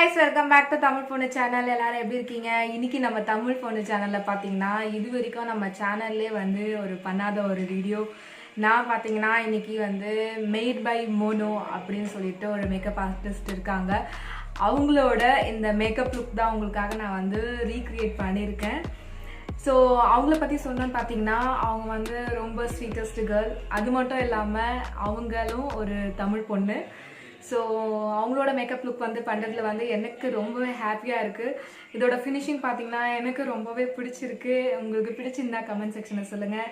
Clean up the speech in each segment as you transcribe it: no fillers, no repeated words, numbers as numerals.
guys, welcome back to Tamilponnu channel. எல்லாரும் எப்படி இருக்கீங்க? இன்னைக்கு நம்ம Tamilponnu channelல பாத்தீங்கன்னா இது வரைக்கும் நம்ம சேனல்லே வந்து ஒரு பண்ணாத ஒரு வீடியோ. நான் பாத்தீங்கன்னா இன்னைக்கு வந்து மேட் பை மோனோ அப்படினு சொல்லிட்டு ஒரு மேக்கப் ஆர்டிஸ்ட் இருக்காங்க. அவங்களோட இந்த மேக்கப் லுக் தான் உங்களுக்காக நான் வந்து ரீக்ரியேட் பண்ணியிருக்கேன். ஸோ அவங்கள பற்றி சொன்னோன்னு பார்த்தீங்கன்னா அவங்க வந்து ரொம்ப ஸ்வீட்டஸ்ட் கேர்ள். அது மட்டும் இல்லாமல் அவங்களும் ஒரு தமிழ் பொண்ணு. ஸோ அவங்களோட மேக்கப் லுக் வந்து பண்ணுறதுல வந்து எனக்கு ரொம்பவே ஹாப்பியாக இருக்குது. இதோட ஃபினிஷிங் பார்த்தீங்கன்னா எனக்கு ரொம்பவே பிடிச்சிருக்கு. உங்களுக்கு பிடிச்சிருந்தா கமெண்ட் செக்ஷனில் சொல்லுங்கள்.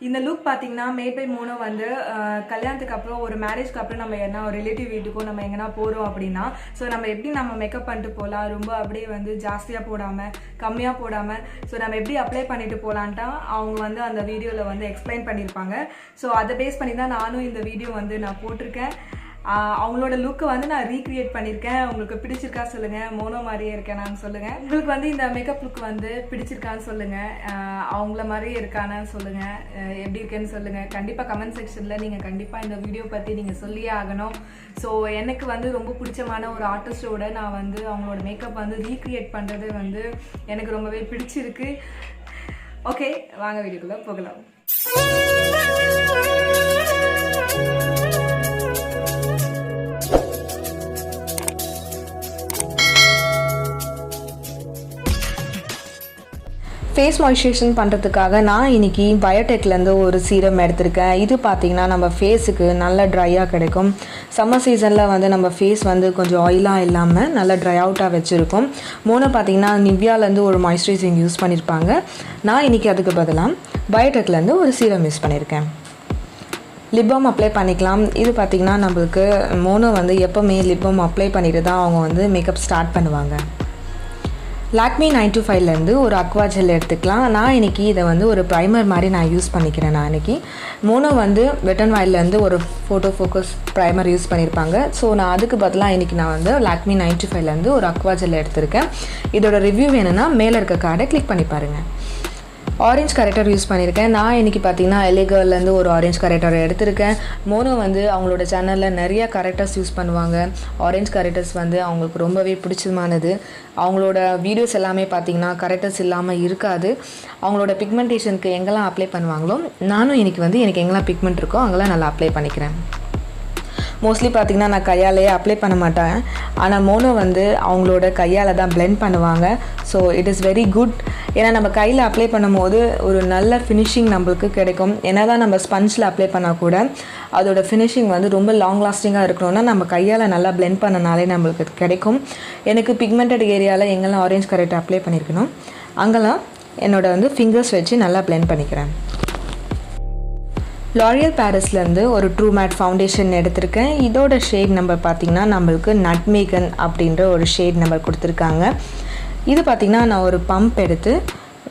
இந்த லுக் பார்த்தீங்கன்னா மேட் பை மோனோ வந்து கல்யாணத்துக்கு அப்புறம் ஒரு மேரேஜ்க்கு அப்புறம் நம்ம என்ன ஒரு ரிலேட்டிவ் வீட்டுக்கோ நம்ம எங்கன்னா போகிறோம் அப்படின்னா ஸோ நம்ம எப்படி நம்ம மேக்கப் பண்ணிட்டு போகலாம், ரொம்ப அப்படியே வந்து ஜாஸ்தியாக போடாமல் கம்மியாக போடாமல் ஸோ நம்ம எப்படி அப்ளை பண்ணிட்டு போகலான்ட்டா அவங்க வந்து அந்த வீடியோவில் வந்து எக்ஸ்பிளைன் பண்ணியிருப்பாங்க. ஸோ அதை பேஸ் பண்ணி தான் நானும் இந்த வீடியோ வந்து நான் போட்டிருக்கேன். அவங்களோட லுக்கை வந்து நான் ரீக்ரியேட் பண்ணியிருக்கேன். உங்களுக்கு பிடிச்சிருக்கா சொல்லுங்கள். மோனோ மாதிரியே இருக்கேன் நான் சொல்லுங்கள். உங்களுக்கு வந்து இந்த மேக்கப் லுக் வந்து பிடிச்சிருக்கான்னு சொல்லுங்கள். அவங்கள மாதிரியே இருக்கானு சொல்லுங்கள். எப்படி இருக்கேன்னு சொல்லுங்கள். கண்டிப்பாக கமெண்ட் செக்ஷனில் நீங்கள் கண்டிப்பாக இந்த வீடியோ பற்றி நீங்கள் சொல்லியே ஆகணும். ஸோ எனக்கு வந்து ரொம்ப பிடிச்சமான ஒரு ஆர்டிஸ்டோட நான் வந்து அவங்களோட மேக்கப் வந்து ரீக்ரியேட் பண்ணுறது வந்து எனக்கு ரொம்பவே பிடிச்சிருக்கு. ஓகே, வாங்க வீடியோக்குள்ளே போகலாம். ஃபேஸ் மாய்ஸ்சரைசேஷன் பண்ணுறதுக்காக நான் இன்றைக்கி பயோடெக்லேருந்து ஒரு சீரம் எடுத்திருக்கேன். இது பார்த்திங்கன்னா நம்ம ஃபேஸுக்கு நல்ல ட்ரையாக கிடைக்கும். சம்மர் சீசனில் வந்து நம்ம ஃபேஸ் வந்து கொஞ்சம் ஆயிலாக இல்லாமல் நல்லா ட்ரை அவுட்டாக வச்சுருக்கோம். மூணு பார்த்திங்கன்னா நிவ்யாலேருந்து ஒரு மாய்ஸ்சரைசிங் யூஸ் பண்ணியிருப்பாங்க. நான் இன்றைக்கி அதுக்கு பதிலாக பயோடெக்லேருந்து ஒரு சீரம் யூஸ் பண்ணியிருக்கேன். லிப் பாம் அப்ளை பண்ணிக்கலாம். இது பார்த்திங்கன்னா நம்மளுக்கு மோனோ வந்து எப்போவுமே லிப் பாம் அப்ளை பண்ணிட்டு தான் அவங்க வந்து மேக்கப் ஸ்டார்ட் பண்ணுவாங்க. லாக்மே 925லேருந்து ஒரு அக்வா ஜெல் எடுத்துக்கலாம். நான் இன்றைக்கி இதை வந்து ஒரு ப்ரைமர் மாதிரி நான் யூஸ் பண்ணிக்கிறேன். நான் இன்றைக்கி மோனோ வந்து வெட் அண்ட் வைல்ட்லேருந்து ஒரு ஃபோட்டோ ஃபோக்கஸ் ப்ரைமர் யூஸ் பண்ணியிருப்பாங்க. ஸோ நான் அதுக்கு பதிலாக இன்றைக்கி நான் வந்து லாக்மே 925லேருந்து ஒரு அக்வா ஜெல் எடுத்திருக்கேன். இதோட ரிவ்யூ வேணும்னா மேலே இருக்க கார்டை கிளிக் பண்ணி பாருங்கள். ஆரஞ்ச் கரெக்டர் யூஸ் பண்ணியிருக்கேன். நான் இன்றைக்கி பார்த்தீங்கன்னா எலேகர்லேருந்து ஒரு ஆரஞ்ச் கரெக்டர் எடுத்திருக்கேன். மோனோ வந்து அவங்களோட சேனலில் நிறையா கரெக்டர்ஸ் யூஸ் பண்ணுவாங்க. ஆரஞ்ச் கரெக்டர்ஸ் வந்து அவங்களுக்கு ரொம்பவே பிடிச்சமானது. அவங்களோட வீடியோஸ் எல்லாமே பார்த்திங்கன்னா கரெக்டர்ஸ் இல்லாமல் இருக்காது. அவங்களோட பிக்மெண்டேஷனுக்கு எங்கெல்லாம் அப்ளை பண்ணுவாங்களோ நானும் இன்றைக்கி வந்து எனக்கு எங்கெல்லாம் பிக்மெண்ட் இருக்கோ அங்கெல்லாம் நல்லா அப்ளை பண்ணிக்கிறேன். மோஸ்ட்லி பார்த்திங்கன்னா நான் கையாலேயே அப்ளை பண்ண மாட்டேன். ஆனால் மோனோ வந்து அவங்களோட கையால் தான் பிளெண்ட் பண்ணுவாங்க. So it is very good. ஏன்னா நம்ம கையில் அப்ளை பண்ணும்போது ஒரு நல்ல ஃபினிஷிங் நம்மளுக்கு கிடைக்கும். என்ன தான் நம்ம ஸ்பஞ்சில் அப்ளை பண்ணால் கூட அதோட ஃபினிஷிங் வந்து ரொம்ப லாங் லாஸ்டிங்காக இருக்கணும்னா நம்ம கையால் நல்லா பிளெண்ட் பண்ணனாலே நம்மளுக்கு கிடைக்கும். எனக்கு பிக்மெண்டட் ஏரியாவில் எங்கெல்லாம் ஆரஞ்ச் கரெக்டாக அப்ளை பண்ணியிருக்கணும் அங்கெல்லாம் என்னோட வந்து ஃபிங்கர்ஸ் வச்சு நல்லா பிளெண்ட் பண்ணிக்கிறேன். Loreal Parisலேருந்து ஒரு ட்ரூ மேட் ஃபவுண்டேஷன் எடுத்திருக்கேன். இதோட ஷேட் நம்பர் பார்த்திங்கன்னா நம்மளுக்கு நட்மேகன் அப்படின்ற ஒரு ஷேட் நம்பர் கொடுத்துருக்காங்க. இது பார்த்திங்கன்னா நான் ஒரு பம்ப் எடுத்து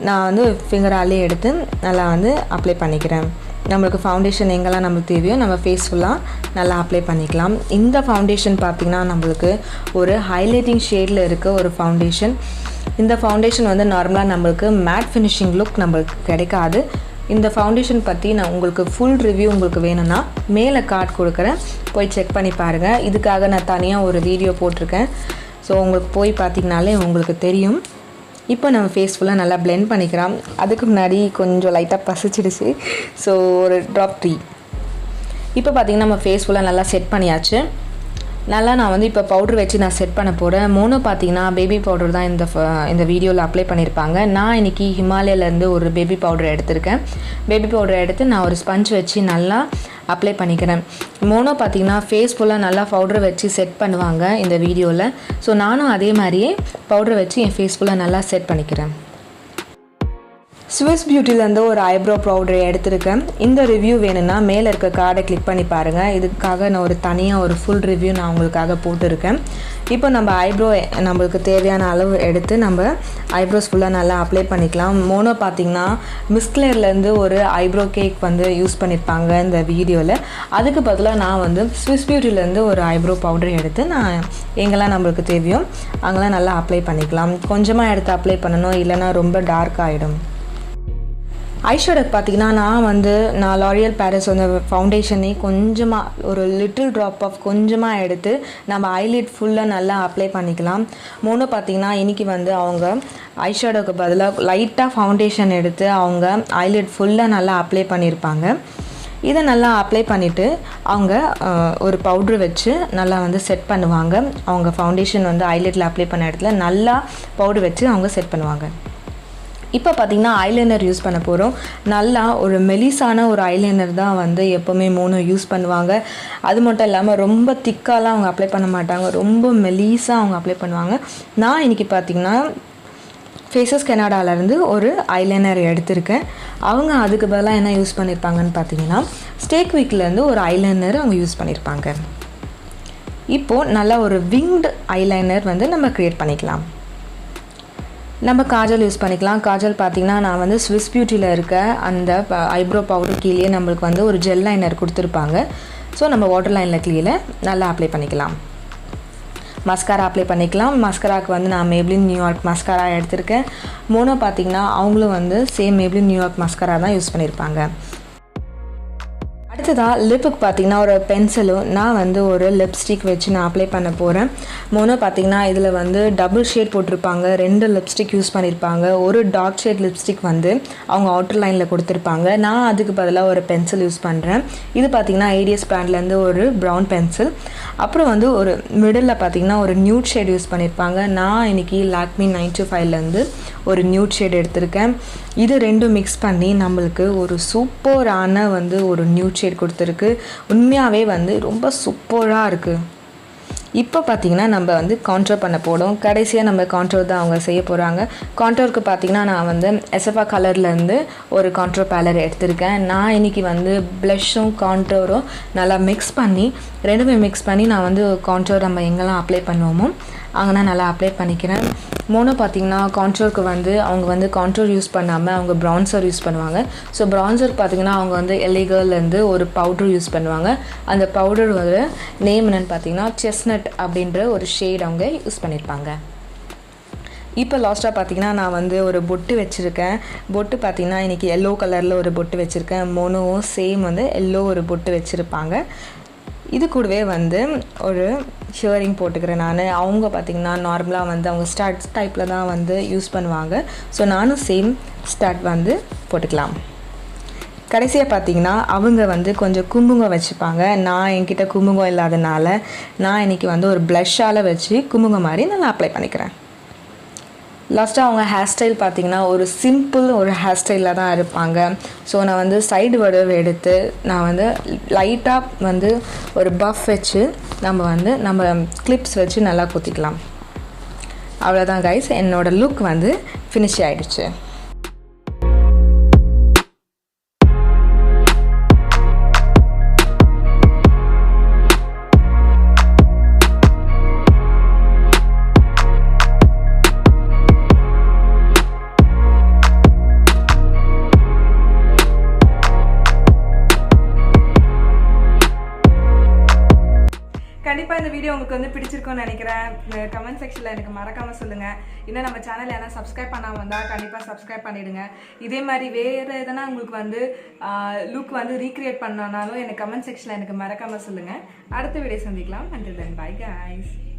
நான் வந்து ஃபிங்கராலே எடுத்து நல்லா வந்து அப்ளை பண்ணிக்கிறேன். நம்மளுக்கு ஃபவுண்டேஷன் எங்கெல்லாம் நம்மளுக்கு தேவையோ நம்ம ஃபேஸ் ஃபுல்லாக நல்லா அப்ளை பண்ணிக்கலாம். இந்த ஃபவுண்டேஷன் பார்த்திங்கன்னா நம்மளுக்கு ஒரு ஹைலைட்டிங் ஷேடில் இருக்க ஒரு ஃபவுண்டேஷன். இந்த ஃபவுண்டேஷன் வந்து நார்மலாக நம்மளுக்கு மேட் ஃபினிஷிங் லுக் நம்மளுக்கு கிடைக்காது. இந்த ஃபவுண்டேஷன் பற்றி நான் உங்களுக்கு ஃபுல் ரிவ்யூ உங்களுக்கு வேணும்னா மேலே கார்ட் கொடுக்குறேன், போய் செக் பண்ணி பாருங்கள். இதுக்காக நான் தனியாக ஒரு வீடியோ போட்டிருக்கேன். ஸோ உங்களுக்கு போய் பார்த்திங்கனாலே உங்களுக்கு தெரியும். இப்போ நம்ம ஃபேஸ் ஃபுல்லாக நல்லா பிளெண்ட் பண்ணிக்கிறோம். அதுக்கு முன்னாடி கொஞ்சம் லைட்டாக பசிச்சிடுச்சு. ஸோ ஒரு ட்ராப் டீ. இப்போ பார்த்திங்கன்னா நம்ம ஃபேஸ் ஃபுல்லாக நல்லா செட் பண்ணியாச்சு. நல்லா நான் வந்து இப்போ பவுட்ரு வச்சு நான் செட் பண்ண போகிறேன். மோனோ பார்த்திங்கன்னா பேபி பவுடர் தான் இந்த வீடியோவில் அப்ளை பண்ணியிருப்பாங்க. நான் இன்றைக்கி ஹிமாலயாலேருந்து ஒரு பேபி பவுடர் எடுத்திருக்கேன். பேபி பவுடர் எடுத்து நான் ஒரு ஸ்பஞ்ச் வச்சு நல்லா அப்ளை பண்ணிக்கிறேன். மோனோ பார்த்திங்கன்னா ஃபேஸ் ஃபுல்லாக நல்லா பவுடரை வச்சு செட் பண்ணுவாங்க இந்த வீடியோவில். ஸோ நானும் அதே மாதிரியே பவுடரை வச்சு என் ஃபேஸ் ஃபுல்லாக நல்லா செட் பண்ணிக்கிறேன். ஸ்விஸ் பியூட்டிலேருந்து ஒரு ஐப்ரோ பவுடரை எடுத்திருக்கேன். இந்த ரிவ்யூ வேணும்னா மேலே இருக்க கார்டை கிளிக் பண்ணி பாருங்கள். இதுக்காக நான் ஒரு தனியாக ஒரு ஃபுல் ரிவ்யூ நான் உங்களுக்காக போட்டிருக்கேன். இப்போ நம்ம ஐப்ரோ நம்மளுக்கு தேவையான அளவு எடுத்து நம்ம ஐப்ரோஸ் ஃபுல்லாக நல்லா அப்ளை பண்ணிக்கலாம். மோனோ பார்த்திங்கன்னா மிஸ்க்லேர்லேருந்து ஒரு ஐப்ரோ கேக் வந்து யூஸ் பண்ணியிருப்பாங்க இந்த வீடியோவில். அதுக்கு பதிலாக நான் வந்து ஸ்விஸ் பியூட்டிலேருந்து ஒரு ஐப்ரோ பவுடர் எடுத்து நான் எங்கெல்லாம் நம்மளுக்கு தேவையோ அங்கெல்லாம் நல்லா அப்ளை பண்ணிக்கலாம். கொஞ்சமாக எடுத்து அப்ளை பண்ணணும், இல்லைனா ரொம்ப டார்க் ஆகிடும். ஐஷேடோக்கு பார்த்தீங்கன்னா நான் L'Oreal Paris அந்த ஃபவுண்டேஷனே கொஞ்சமாக ஒரு லிட்டில் ட்ராப் ஆஃப் கொஞ்சமாக எடுத்து நம்ம ஐலிட் ஃபுல்லாக நல்லா அப்ளை பண்ணிக்கலாம். மூணு பார்த்தீங்கன்னா இன்றைக்கி அவங்க ஐஷேடோக்கு பதிலாக லைட்டாக ஃபவுண்டேஷன் எடுத்து அவங்க ஐலிட் ஃபுல்லாக நல்லா அப்ளை பண்ணியிருப்பாங்க. இதை நல்லா அப்ளை பண்ணிவிட்டு அவங்க ஒரு பவுட்ரு வச்சு நல்லா செட் பண்ணுவாங்க. அவங்க ஃபவுண்டேஷன் ஐலிட்டில் அப்ளை பண்ண இடத்துல நல்லா பவுட்ரு வச்சு அவங்க செட் பண்ணுவாங்க. இப்போ பார்த்தீங்கன்னா ஐலைனர் யூஸ் பண்ண போகிறோம். நல்லா ஒரு மெலிசான ஒரு ஐலைனர் தான் எப்போவுமே மூணு யூஸ் பண்ணுவாங்க. அது மட்டும் இல்லாமல் ரொம்ப திக்காலாம் அவங்க அப்ளை பண்ண மாட்டாங்க, ரொம்ப மெலிசாக அவங்க அப்ளை பண்ணுவாங்க. நான் இன்றைக்கி பார்த்தீங்கன்னா ஃபேஸஸ் கனடாலேருந்து ஒரு ஐலைனர் எடுத்திருக்கேன். அவங்க அதுக்கு பதிலாக என்ன யூஸ் பண்ணியிருப்பாங்கன்னு பார்த்தீங்கன்னா ஸ்டேக் வீக்லேருந்து ஒரு ஐலைனர் அவங்க யூஸ் பண்ணியிருப்பாங்க. இப்போது நல்லா ஒரு விங்டு ஐலைனர் நம்ம க்ரியேட் பண்ணிக்கலாம். நம்ம காஜல் யூஸ் பண்ணிக்கலாம். காஜல் பார்த்திங்கன்னா நான் ஸ்விஸ் பியூட்டியில் இருக்க அந்த ஐப்ரோ பவுடர் கீழே நம்மளுக்கு ஒரு ஜெல் லைனர் கொடுத்துருப்பாங்க. ஸோ நம்ம வாட்டர் லைனில் கீழே நல்லா அப்ளை பண்ணிக்கலாம். மஸ்காரா அப்ளை பண்ணிக்கலாம். மஸ்காராவுக்கு நான் மேப்ளின் நியூயார்க் மஸ்காரா எடுத்திருக்கேன். மோனோ பார்த்திங்கன்னா அவங்களும் சேம் மேப்ளின் நியூயார்க் மஸ்காரா தான் யூஸ் பண்ணியிருப்பாங்க. அடுத்ததாக லிப்புக்கு பார்த்திங்கன்னா ஒரு பென்சிலும் நான் ஒரு லிப்ஸ்டிக் வச்சு நான் அப்ளை பண்ண போகிறேன். மோனோ பார்த்திங்கன்னா இதில் டபுள் ஷேட் போட்டிருப்பாங்க, 2 லிப்ஸ்டிக் யூஸ் பண்ணியிருப்பாங்க. ஒரு டார்க் ஷேட் லிப்ஸ்டிக் அவங்க அவுட்டர் லைனில் கொடுத்துருப்பாங்க. நான் அதுக்கு பதிலாக ஒரு பென்சில் யூஸ் பண்ணுறேன். இது பார்த்திங்கன்னா ஏடிஎஸ் பிராண்ட்லேருந்து ஒரு ப்ரௌன் பென்சில். அப்புறம் ஒரு மிடில் பார்த்திங்கன்னா ஒரு நியூட் ஷேட் யூஸ் பண்ணியிருப்பாங்க. நான் இன்றைக்கி லாக்மி 925லேருந்து ஒரு நியூட் ஷேட் எடுத்திருக்கேன். இது ரெண்டும் மிக்ஸ் பண்ணி நம்மளுக்கு ஒரு சூப்பரான ஒரு நியூட் ஷேட் கொடுத்துருக்கு. உண்மையாகவே ரொம்ப சூப்பராக இருக்குது. இப்போ பார்த்திங்கன்னா நம்ம கான்ட்ரோர் பண்ண போடும். கடைசியாக நம்ம கான்ட்ரோர் தான் அவங்க செய்ய போகிறாங்க. கான்ட்ரோருக்கு பார்த்திங்கன்னா நான் S.f.r கலர்லேருந்து ஒரு கான்ட்ரோர் பேலர் எடுத்திருக்கேன். நான் இன்றைக்கி ப்ளஷ்ஷும் கான்ட்ரோரும் நல்லா மிக்ஸ் பண்ணி ரெண்டுமே மிக்ஸ் பண்ணி நான் கான்ட்ரோர் நம்ம எங்கெல்லாம் அப்ளை பண்ணுவோமோ அங்கே நான் நல்லா அப்ளை பண்ணிக்கிறேன். மோனோ பார்த்திங்கன்னா கான்ட்ரோருக்கு அவங்க கான்ட்ரோர் யூஸ் பண்ணாமல் அவங்க ப்ரான்சர் யூஸ் பண்ணுவாங்க. ஸோ ப்ரான்சர் பார்த்திங்கன்னா அவங்க எலிகர்லேருந்து ஒரு பவுடர் யூஸ் பண்ணுவாங்க. அந்த பவுடர் நேம் என்னென்னு பார்த்திங்கன்னா செஸ்னட் அப்படின்ற ஒரு ஷேட் அவங்க யூஸ் பண்ணியிருப்பாங்க. இப்போ லாஸ்ட்டாக பார்த்திங்கன்னா நான் ஒரு பொட்டு வச்சுருக்கேன். பொட்டு பார்த்திங்கன்னா இன்றைக்கி எல்லோ கலரில் ஒரு பொட்டு வச்சுருக்கேன். மோனோவும் சேம் எல்லோ ஒரு பொட்டு வச்சுருப்பாங்க. இது கூடவே ஒரு ஷியரிங் போட்டுக்கிறேன் நான். அவங்க பார்த்திங்கன்னா நார்மலாக அவங்க ஸ்டார்ட் டைப்பில் தான் யூஸ் பண்ணுவாங்க. ஸோ நானும் சேம் ஸ்டார்ட் போட்டுக்கலாம். கடைசியாக பார்த்திங்கன்னா அவங்க கொஞ்சம் குங்குமம் வச்சுப்பாங்க. நான் என்கிட்ட குங்குமம் இல்லாதனால நான் இன்றைக்கி ஒரு ப்ளஷ்ஷால் வச்சு குங்குமம் மாதிரி நல்லா அப்ளை பண்ணிக்கிறேன். லாஸ்ட்டாக அவங்க ஹேர் ஸ்டைல் பார்த்திங்கன்னா ஒரு சிம்பிள் ஒரு ஹேர் ஸ்டைலில் தான் இருப்பாங்க. ஸோ நான் சைடு வடிவு எடுத்து நான் லைட்டாக ஒரு பஃப் வச்சு நம்ம கிளிப்ஸ் வச்சு நல்லா குத்திக்கலாம். அவ்வளோதான் கைஸ், என்னோடய லுக் ஃபினிஷ் ஆகிடுச்சு. கண்டிப்பாக இந்த வீடியோ உங்களுக்கு பிடிச்சிருக்கும்னு நினைக்கிறேன். கமெண்ட் செக்ஷனில் எனக்கு மறக்காமல் சொல்லுங்கள். இன்னும் நம்ம சேனல் ஏன்னா சப்ஸ்கிரைப் பண்ணாமல் வந்தால் கண்டிப்பாக சப்ஸ்கிரைப் பண்ணிவிடுங்க. இதே மாதிரி வேறு எதனா உங்களுக்கு லுக் ரீக்ரியேட் பண்ணனாலும் எனக்கு கமெண்ட் செக்ஷனில் எனக்கு மறக்காமல் சொல்லுங்கள். அடுத்த வீடியோ சந்திக்கலாம். until then bye guys.